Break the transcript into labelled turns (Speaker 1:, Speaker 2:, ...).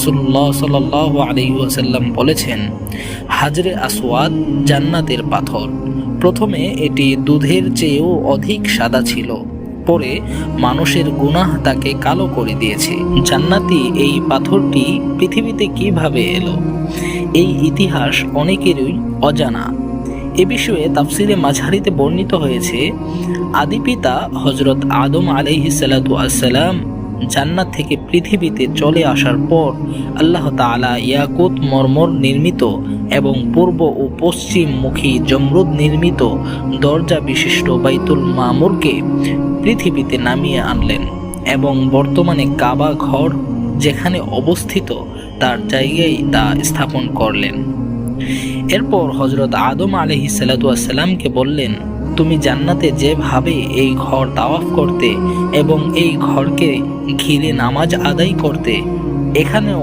Speaker 1: রাসূলুল্লাহ সাল্লাল্লাহু আলাইহি ওয়াসাল্লাম বলেছেন, হাজরে আসওয়াদ জান্নাতের পাথর। প্রথমে এটি দুধের চেয়েও অধিক সাদা ছিল, পরে মানুষের গুনাহ তাকে কালো করে দিয়েছে। জান্নাতি এই পাথরটি পৃথিবীতে কিভাবে এলো, এই ইতিহাস অনেকেরই অজানা। এ বিষয়ে তাফসিরে মাঝহারিতে বর্ণিত হয়েছে, আদি পিতা হযরত আদম আলাইহিস সালাতু ওয়াসসালাম জান্নাত থেকে পৃথিবীতে চলে আসার পর আল্লাহ তাআলা ইয়াকুত মরমর নির্মিত এবং পূর্ব ও পশ্চিম মুখী জমরুদ নির্মিত দরজা বিশিষ্ট বাইতুল মামুরকে পৃথিবীতে নামিয়ে আনলেন এবং বর্তমানে কাবা ঘর যেখানে অবস্থিত তার জায়গায় তা স্থাপন করলেন। এরপর হযরত আদম আলাইহিস সালাতু ওয়াসসালামকে বললেন, তুমি জান্নাতে যেভাবে এই ঘর তাওয়াফ করতে এবং এই ঘরকে ঘিরে নামাজ আদায় করতে, এখানেও